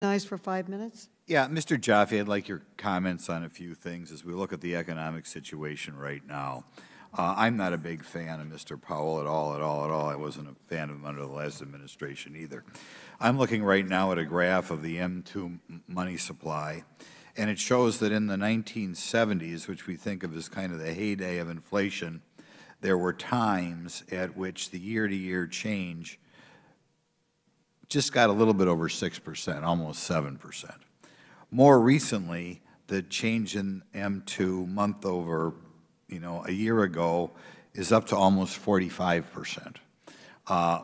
Nice for 5 minutes. Yeah, Mr. Jaffe, I'd like your comments on a few things as we look at the economic situation right now. I'm not a big fan of Mr. Powell at all. I wasn't a fan of him under the last administration either. I'm looking right now at a graph of the M2 money supply, and it shows that in the 1970s, which we think of as kind of the heyday of inflation, there were times at which the year-to-year change just got a little bit over 6%, almost 7%. More recently, the change in M2 month over, a year ago is up to almost 45%.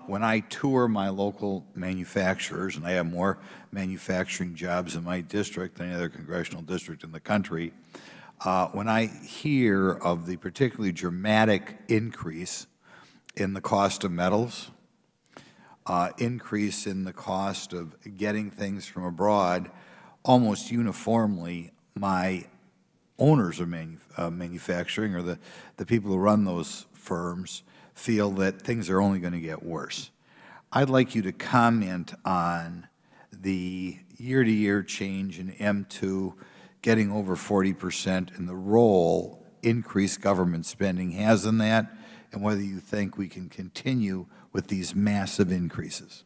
When I tour my local manufacturers, and I have more manufacturing jobs in my district than any other congressional district in the country, when I hear of the particularly dramatic increase in the cost of metals, increase in the cost of getting things from abroad, almost uniformly my owners of manufacturing or the people who run those firms feel that things are only going to get worse. I'd like you to comment on the year-to-year change in M2 getting over 40% and the role increased government spending has in that, and whether you think we can continue with these massive increases.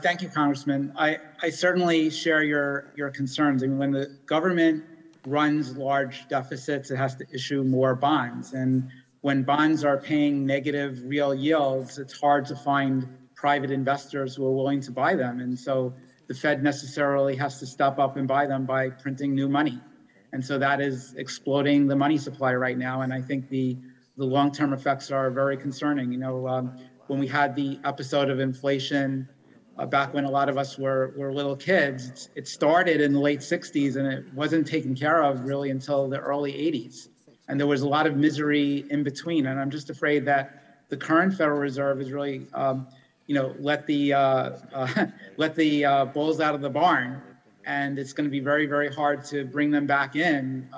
Thank you, Congressman. I certainly share your concerns. I mean, when the government runs large deficits, it has to issue more bonds. And when bonds are paying negative real yields, it's hard to find private investors who are willing to buy them. And so the Fed necessarily has to step up and buy them by printing new money. And so that is exploding the money supply right now. And I think the long-term effects are very concerning. When we had the episode of inflation back when a lot of us were little kids, it started in the late 60s and it wasn't taken care of really until the early 80s. And there was a lot of misery in between. And I'm just afraid that the current Federal Reserve is really, let the bulls out of the barn. And it's going to be very, very hard to bring them back in,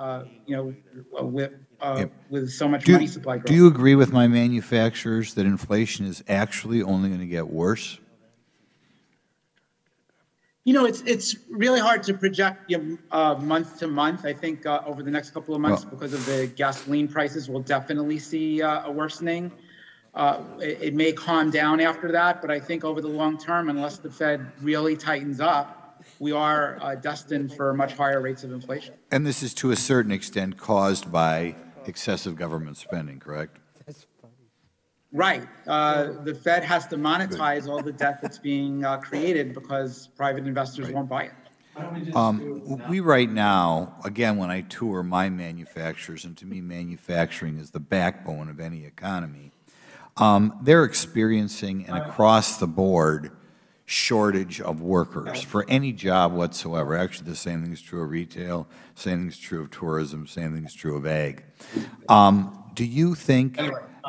with so much money supply growth. Do you agree with my manufacturers that inflation is actually only going to get worse? It's really hard to project month to month. I think over the next couple of months, because of the gasoline prices, we'll definitely see a worsening. It may calm down after that, but I think over the long term, unless the Fed really tightens up, we are destined for much higher rates of inflation. And this is to a certain extent caused by excessive government spending, correct? Right. The Fed has to monetize all the debt that's being created because private investors won't buy it. We right now, again, when I tour my manufacturers, and to me manufacturing is the backbone of any economy, they're experiencing an across-the-board shortage of workers for any job whatsoever. Actually, the same thing is true of retail, same thing is true of tourism, same thing is true of ag. Do you think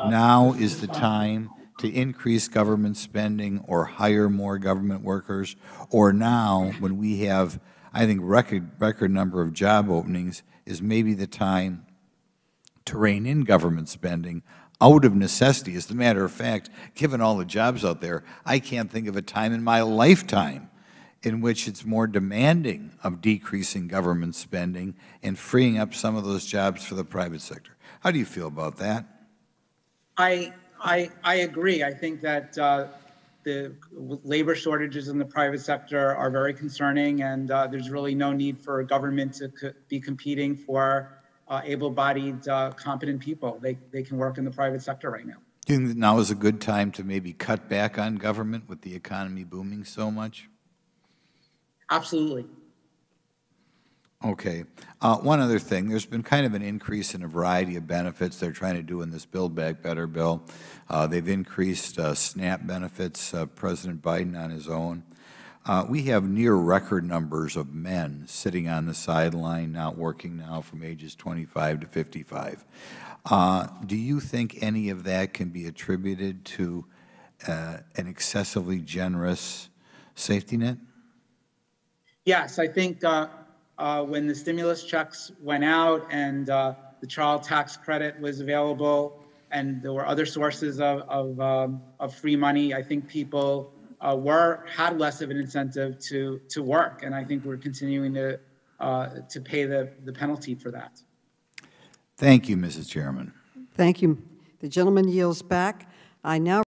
now is the time to increase government spending or hire more government workers, or now when we have, I think, record number of job openings, is maybe the time to rein in government spending out of necessity? As a matter of fact, given all the jobs out there, I can't think of a time in my lifetime in which it's more demanding of decreasing government spending and freeing up some of those jobs for the private sector. How do you feel about that? I agree. I think that the labor shortages in the private sector are very concerning, and there's really no need for government to be competing for able-bodied, competent people. They can work in the private sector right now. Do you think that now is a good time to maybe cut back on government with the economy booming so much? Absolutely. Okay. One other thing, there's been kind of an increase in a variety of benefits they're trying to do in this Build Back Better bill. They've increased SNAP benefits, President Biden on his own. We have near record numbers of men sitting on the sideline, not working now, from ages 25 to 55. Do you think any of that can be attributed to an excessively generous safety net? Yes, I think when the stimulus checks went out and the child tax credit was available and there were other sources of free money, I think people had less of an incentive to work, and I think we're continuing to pay the penalty for that. Thank you, Mrs. Chairman. Thank you. The gentleman yields back. I now